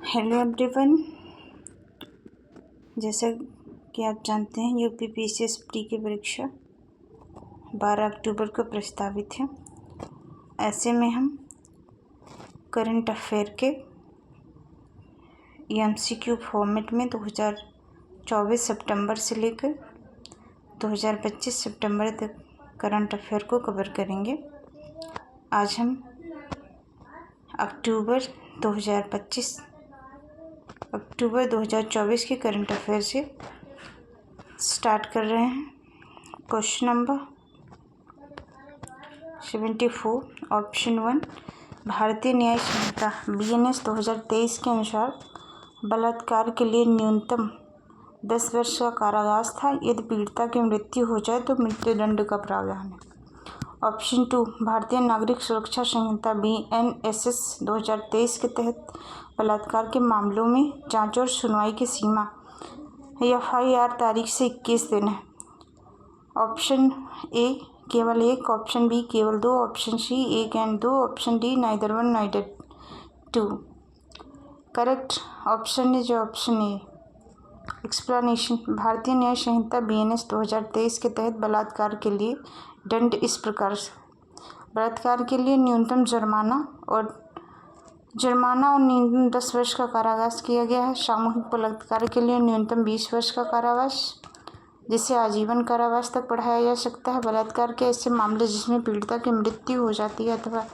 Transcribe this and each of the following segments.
Hello everyone, जैसा कि आप जानते हैं यूपीपीएससी प्री की परीक्षा 12 अक्टूबर को प्रस्तावित है। ऐसे में हम करंट अफेयर के एमसीक्यू फॉर्मेट में 2024 सितंबर से लेकर 2025 सितंबर तक करंट अफेयर को कवर करेंगे। आज हम अक्टूबर 2024 के करंट अफेयर से स्टार्ट कर रहे हैं। क्वेश्चन नंबर 74, ऑप्शन 1, भारतीय न्याय संहिता BNS 2023 के अनुसार बलात्कार के लिए न्यूनतम 10 वर्ष का कारावास था। यदि पीड़िता की मृत्यु हो जाए तो मृत्युदंड का प्रावधान है। ऑप्शन 2, भारतीय नागरिक सुरक्षा संहिता BNSS 2023 के तहत बलात्कार के मामलों में जांच और सुनवाई की सीमा FIR तारीख से 21 दिन है। ऑप्शन A केवल 1, ऑप्शन B केवल 2, ऑप्शन C 1 और 2, option D neither 1 neither 2। Correct option is option A। Explanation. भारतीय न्याय संहिता BNS 2023 के तहत बलात्कार के लिए दंड इस प्रकार से: बलात्कार के लिए न्यूनतम जुर्माना और न्यूनतम 10 वर्ष का कारावास किया गया है। सामूहिक बलात्कार के लिए न्यूनतम 20 वर्ष का कारावास, जिसे आजीवन कारावास तक बढ़ाया जा सकता है। बलात्कार के ऐसे मामले जिसमें पीड़िता की मृत्यु हो जाती है अथवा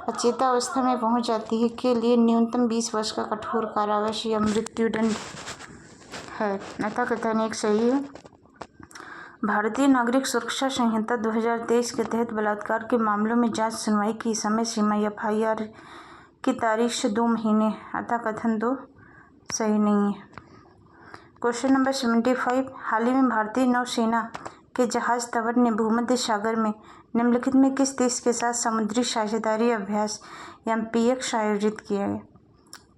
अचेतावस्था में पहुंच जाती है के लिए न्यूनतम 20 वर्ष का कठोर कारावास या मृत्युदंड है। अतः कथन एक सही है। भारतीय नागरिक सुरक्षा संहिता 2023 के तहत बलात्कार के मामलों में जांच सुनवाई की समय सीमा FIR की तारीख से 2 महीने, अतः कथन 2 सही नहीं है। क्वेश्चन नंबर 75, हाल ही में भारतीय नौसेना के जहाज तंवर ने भूमध्य सागर में निम्नलिखित में किस देश के साथ समुद्री साझेदारी अभ्यास MPX आयोजित किया गया?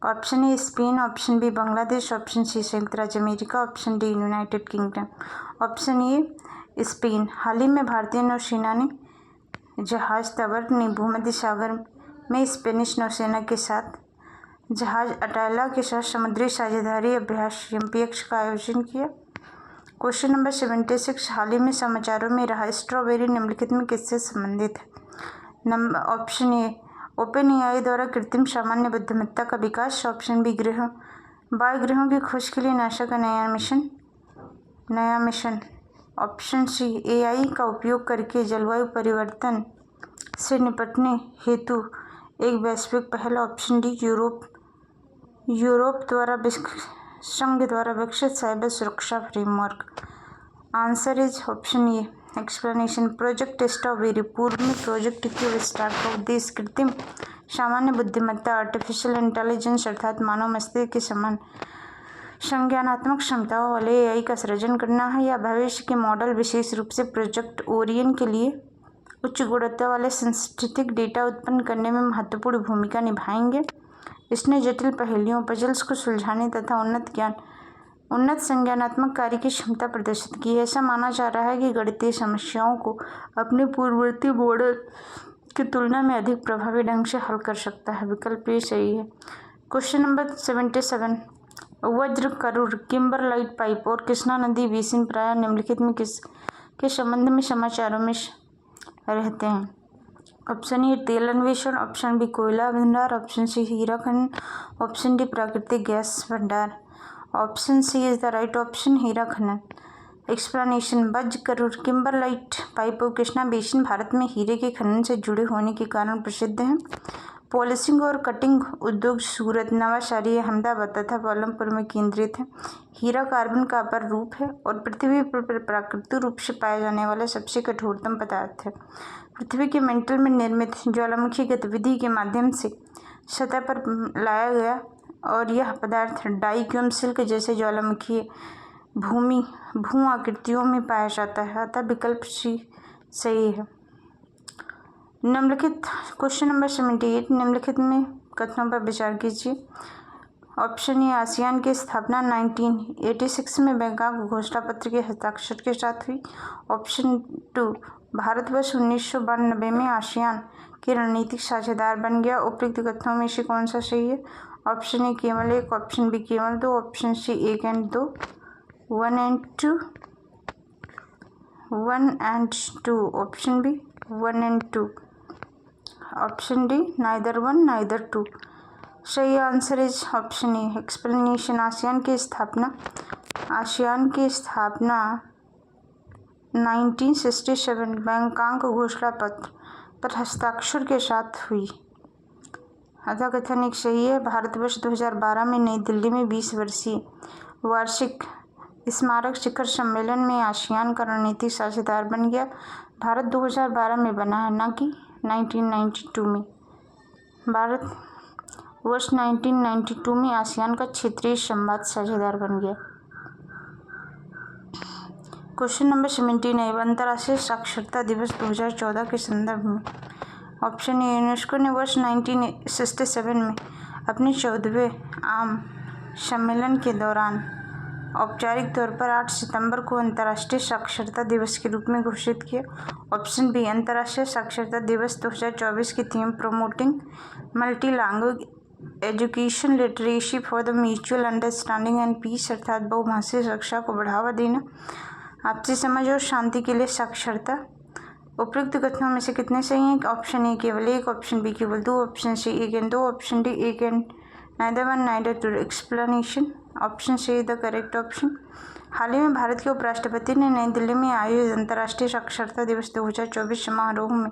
Option A Spain, option B Bangladesh, option C संयुक्त राज्य America, option D United Kingdom. Option A Spain. हाल ही में भारतीय नौसेना ने जहाज तंवर ने भूमध्य सागर में स्पेनिश नौसेना के साथ जहाज अटाला के साथ समुद्री साझेदारी अभ्यास MPX का आयोजन किया। क्वेश्चन नंबर 76, हाल ही में समाचारों में रहा स्ट्रॉबेरी निम्नलिखित में किससे संबंधित है? ऑप्शन ए ओपन AI द्वारा कृत्रिम सामान्य बुद्धिमत्ता का विकास, ऑप्शन बी बायोग्रहों की खोज के लिए नासा का नया मिशन, ऑप्शन सी AI का उपयोग करके जलवायु परिवर्तन से निपटने हेतु एक वैश्विक पहल, ऑप्शन डी संघ द्वारा विकसित साइबर सुरक्षा framework. Answer is option A. Explanation. Project strawberry पूर्व में प्रोजेक्ट के विस्तार का उद्देश्य कृत्रिम सामान्य बुद्धिमत्ता आर्टिफिशियल इंटेलिजेंस अर्थात मानव मस्तिष्क के समान संज्ञानात्मक क्षमताओं वाले AI का सृजन करना है। यह भविष्य के मॉडल विशेष रूप से प्रोजेक्ट ओरियन के लिए उच्च गुणवत्ता वाले सांख्यिकीय डेटा उत्पन्न करने में महत्वपूर्ण भूमिका निभाएंगे। इसने जटिल पहेलियों पजल्स को सुलझाने तथा उन्नत संज्ञानात्मक कार्य की क्षमता प्रदर्शित की है। ऐसा माना जा रहा है कि गणितीय समस्याओं को अपने पूर्ववर्ती मॉडल की तुलना में अधिक प्रभावी ढंग से हल कर सकता है। विकल्प ए सही है। क्वेश्चन नंबर 77, वज्र करूर किम्बरलाइट पाइप और कृष्णा नदी बेसिन प्रायः निम्नलिखित में किसके संबंध में समाचारों में रहते हैं? ऑप्शन ए तेल अन्वेषण, ऑप्शन बी कोयला भंडार, ऑप्शन सी हीरा खनन, ऑप्शन डी प्राकृतिक गैस भंडार। Option C is the right option, हीरा खनन। एक्सप्लेनेशन। वज्र करूर किम्बरलाइट पाइप और कृष्णा बेसिन भारत में हीरे के खनन से जुड़े होने के कारण प्रसिद्ध हैं। पॉलिशिंग और कटिंग उद्योग सूरत, नवासारी, अहमदाबाद तथा पालमपुर में केंद्रित है। हीरा कार्बन का अपर रूप है और पृथ्वी पर प्राकृतिक रूप से पाया जाने वाला सबसे कठोरतम पदार्थ है। पृथ्वी के मेंटल में निर्मित ज्वालामुखी गतिविधि के माध्यम से सतह पर लाया गया और यह पदार्थ डाइक्यूम सिल्क जैसे ज्वालामुखी भू आकृतियों में पाया जाता है, अतः विकल्प सी सही है। निम्नलिखित क्वेश्चन नंबर 78, निम्नलिखित में कथनों पर विचार कीजिए। ऑप्शन ए आसियान की स्थापना 1986 में बैंकॉक घोषणा पत्र के हस्ताक्षर के साथ हुई। ऑप्शन 2 भारतवर्ष 1992 में आसियान के रणनीतिक साझेदार बन गया। उपयुक्त कथनों में से कौन सा सही है? ऑप्शन ए केवल 1, ऑप्शन बी केवल 2, option C 1 and 2, 1 and 2, 1 and 2, option B 1 and 2, option D neither 1 neither 2। सही answer is option A. Explanation. ASEAN की स्थापना 1967 बैंकॉक घोषणा पत्र पर हस्ताक्षर के साथ हुई। अतः कथन एक सही है। भारतवर्ष 2012 में नई दिल्ली में 20 वर्षीय वार्षिक स्मारक शिखर सम्मेलन में आसियान का रणनीतिक साझेदार बन गया। भारत 2012 में बना है, न कि 1992 में। भारत वर्ष 1992 में आसियान का क्षेत्रीय संवाद साझेदार बन गया। क्वेश्चन नंबर 79 अंतर्राष्ट्रीय साक्षरता दिवस 2014 के संदर्भ में। ऑप्शन ए यूनेस्को ने वर्ष 1967 में अपने 14वें आम सम्मेलन के दौरान औपचारिक तौर पर 8 सितंबर को अंतर्राष्ट्रीय साक्षरता दिवस के रूप में घोषित किया। ऑप्शन बी अंतर्राष्ट्रीय साक्षरता दिवस 2024 की theme promoting multi language education literacy for the mutual understanding and peace, अर्थात बहुभाषीय शिक्षा को बढ़ावा देना, आपसी समझ और शांति के लिए साक्षरता। उपयुक्त कथनों में से कितने सही हैं? ऑप्शन ए केवल 1, ऑप्शन बी केवल 2, option C 1 and 2, option D 1 and neither 1 neither 2। Explanation. Option C is the correct option. हाल ही में भारत के उपराष्ट्रपति ने नई दिल्ली में आयोजित अंतर्राष्ट्रीय साक्षरता दिवस 2024 समारोह में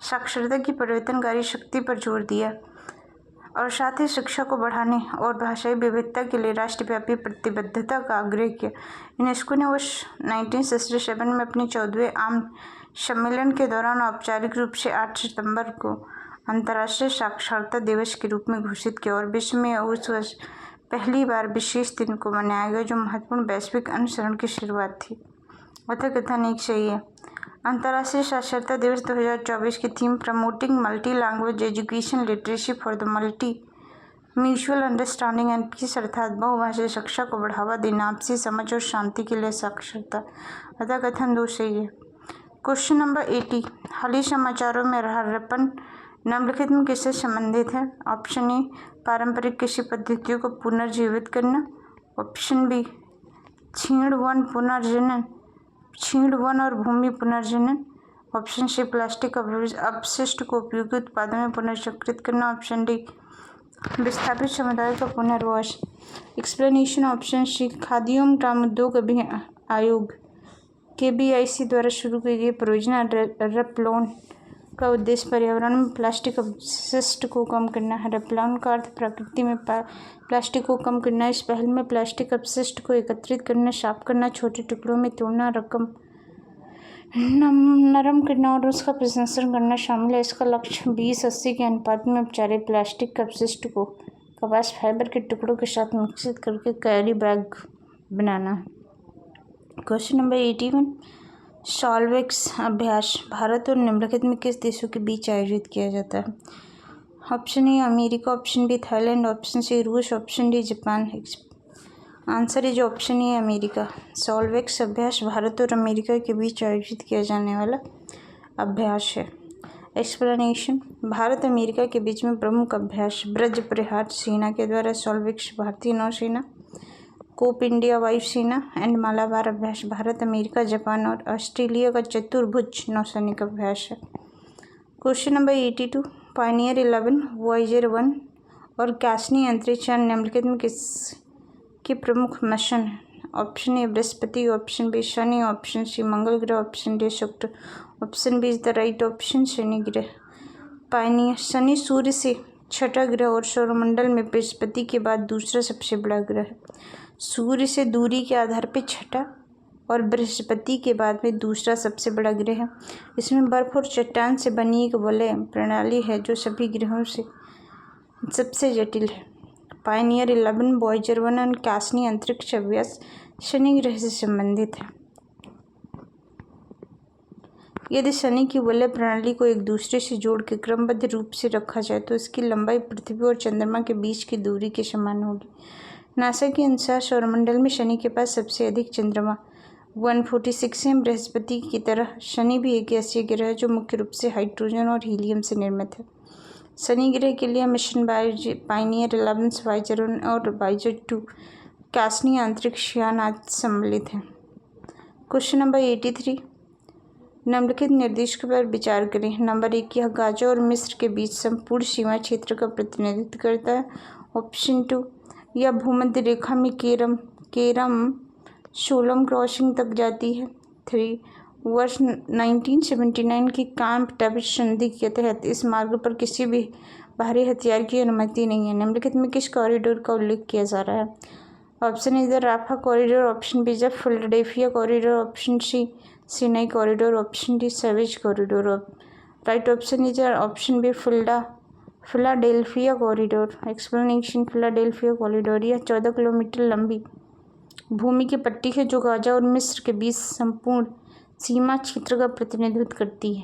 साक्षरता की परिवर्तनकारी शक्ति पर जोर दिया और साथ ही शिक्षा को बढ़ाने और भाषाई विविधता के लिए राष्ट्रव्यापी प्रतिबद्धता का आग्रह किया। यूनेस्को ने वर्ष 1967 में अपने 14वें आम सम्मेलन के दौरान औपचारिक रूप से 8 सितंबर को अंतर्राष्ट्रीय साक्षरता दिवस के रूप में घोषित किया और विश्व में उस वर्ष पहली बार विशेष दिन को मनाया गया, जो महत्वपूर्ण वैश्विक अनुसरण की शुरुआत थी। अतः कथन एक सही है। अंतर्राष्ट्रीय साक्षरता दिवस 2024 की theme promoting multi language education literacy for the multi mutual understanding and peace, अर्थात बहुभाषीय शिक्षा को बढ़ावा देना, आपसी समझ और शांति के लिए साक्षरता। अतः कथन 2 सही है। क्वेश्चन नंबर 80 हाल ही समाचारों में हड़प्पन निम्नलिखित में किससे संबंधित है? ऑप्शन ए पारंपरिक कृषि पद्धतियों को पुनर्जीवित करना, ऑप्शन बी क्षीण वन और भूमि पुनर्जनन, ऑप्शन सी प्लास्टिक अपशिष्ट को उपयोगी उत्पादों में पुनर्चक्रित करना, ऑप्शन डी विस्थापित समुदाय का पुनर्वास। एक्सप्लेनेशन। ऑप्शन सी खादी एवं ग्रामोद्योग आयोग KBIC द्वारा शुरू की गई परियोजना रेपलॉन का उद्देश्य पर्यावरण में प्लास्टिक अपशिष्ट को कम करना है। रेपलॉन का अर्थ प्रकृति में प्लास्टिक को कम करना। इस पहल में प्लास्टिक अपशिष्ट को एकत्रित करना, साफ करना, छोटे टुकड़ों में तोड़ना, नरम करना और उसका प्रसंस्करण करना शामिल है। इसका लक्ष्य 20-80 के अनुपात में उपचारित प्लास्टिक अपशिष्ट को कपास फाइबर के टुकड़ों के साथ मिश्रित करके कैरी बैग बनाना है। क्वेश्चन नंबर 81 सॉल्वेक्स अभ्यास भारत और निम्नलिखित में किस देशों के बीच आयोजित किया जाता है? Option A America, option B Thailand, option C रूस, option D Japan. Answer is option A America. सॉल्वेक्स अभ्यास भारत और अमेरिका के बीच आयोजित किया जाने वाला अभ्यास है। एक्सप्लेनेशन। भारत अमेरिका के बीच में प्रमुख अभ्यास ब्रज प्रहार सेना के द्वारा सॉल्वेक्स भारतीय नौसेना, कोप इंडिया वायुसेना एंड मालाबार अभ्यास भारत, अमेरिका, जापान और ऑस्ट्रेलिया का चतुर्भुज नौसैनिक अभ्यास है। क्वेश्चन नंबर 82 पायनियर 11, वॉयेजर 1 और कैसनी अंतरिक्ष यान निम्नलिखित में किसके प्रमुख मिशन है? Option A Brihaspati, option B Shani, option C Mangal ग्रह, option D Shukra, option B is the right option Shani ग्रह। पायनियर शनि सूर्य से छठा ग्रह और सौरमंडल में बृहस्पति के बाद दूसरा सबसे बड़ा ग्रह है। सूर्य से दूरी के आधार पर छठा और बृहस्पति के बाद में दूसरा सबसे बड़ा ग्रह है। इसमें बर्फ और चट्टान से बनी एक वलय प्रणाली है जो सभी ग्रहों से सबसे जटिल है। पायनियर 11, वॉयेजर 1 और कैसनी अंतरिक्ष अभ्यास शनि ग्रह से संबंधित है। यदि शनि की वलय प्रणाली को एक दूसरे से जोड़ के क्रमबद्ध रूप से रखा जाए तो इसकी लंबाई पृथ्वी और चंद्रमा के बीच की दूरी के समान होगी। नासा के अनुसार सौरमंडल में शनि के पास सबसे अधिक चंद्रमा 146 है। बृहस्पति की तरह शनि भी एक गैसीय ग्रह है जो मुख्य रूप से हाइड्रोजन और हीलियम से निर्मित है। शनि ग्रह के लिए मिशन पायनियर 11 वाइजर और वाइजर 2 कैसनी अंतरिक्ष यान आज सम्मिलित हैं। क्वेश्चन नंबर 83, निम्नलिखित निर्देशों पर विचार करें। नंबर 1, यह गाजा और मिस्र के बीच संपूर्ण सीमा क्षेत्र का प्रतिनिधित्व करता है। ऑप्शन 2, यह भूमध्य रेखा में केरम शोलम क्रॉसिंग तक जाती है। 3, वर्ष 1979 की कैंप डेविड संधि के तहत इस मार्ग पर किसी भी भारी हथियार की अनुमति नहीं है। निम्नलिखित में किस कॉरिडोर का उल्लेख किया जा रहा है? Option A the Rafah corridor, option B the Philadelphia corridor, option C Sinai corridor, option D savage corridor. Right option is option B Philadelphia corridor. Explanation, Philadelphia corridor यह 14 किलोमीटर लंबी भूमि की पट्टी है जो गाजा और मिस्र के बीच संपूर्ण सीमा क्षेत्र का प्रतिनिधित्व करती है।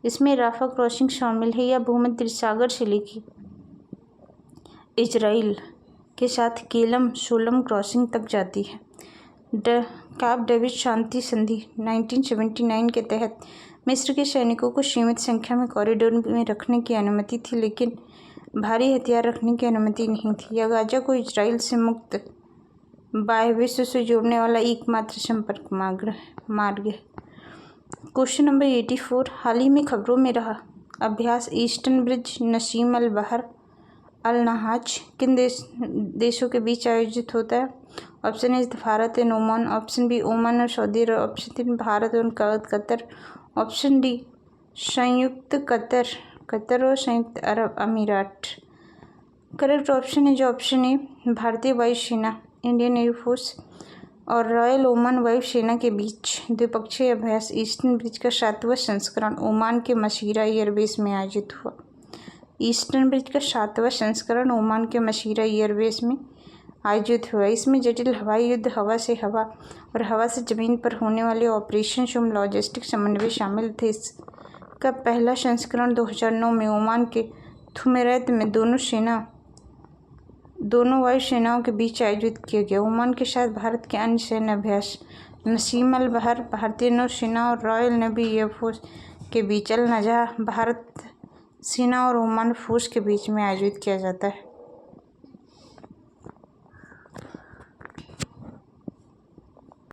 इसमें राफा क्रॉसिंग शामिल है। यह भूमध्य सागर से लेकर इजराइल के साथ केलम शोलम क्रॉसिंग तक जाती है। कैंप डेविड शांति संधि 1979 के तहत मिस्र के सैनिकों को सीमित संख्या में कॉरिडोर में रखने की अनुमति थी, लेकिन भारी हथियार रखने की अनुमति नहीं थी। यह गाजा को इजराइल से मुक्त बाह्य विश्व से जोड़ने वाला एकमात्र संपर्क मार्ग है। क्वेश्चन नंबर 84, हाल ही में खबरों में रहा अभ्यास ईस्टर्न ब्रिज नसीम अल बहर अल नहाज किन देशों के बीच आयोजित होता है? Option A Bharat and Oman, option B Oman और सऊदी अरब, ऑप्शन सी भारत और कतर, ऑप्शन डी संयुक्त कतर और संयुक्त अरब अमीरात। करेक्ट ऑप्शन है जो ऑप्शन ए भारतीय वायुसेना इंडियन एयरफोर्स और रॉयल ओमान वायुसेना के बीच द्विपक्षीय अभ्यास ईस्टर्न ब्रिज का 7वां संस्करण ओमान के मशीरा एयरबेस में आयोजित हुआ। ईस्टर्न ब्रिज का 7वां संस्करण ओमान के मशीरा एयरबेस में आयोजित हुआ। इसमें जटिल हवाई युद्ध, हवा से हवा और हवा से जमीन पर होने वाले ऑपरेशन एवं लॉजिस्टिक समन्वय शामिल थे। इसका पहला संस्करण 2009 में ओमान के थुमेरैत में दोनों वायुसेनाओं के बीच आयोजित किया गया। ओमान के साथ भारत के अन्य सैन्य अभ्यास नसीम अल बहर भारतीय नौसेना और रॉयल नेवी एयरफोर्स के बीच, अल नजाह भारत सेना और ओमान फोर्स के बीच में आयोजित किया जाता है।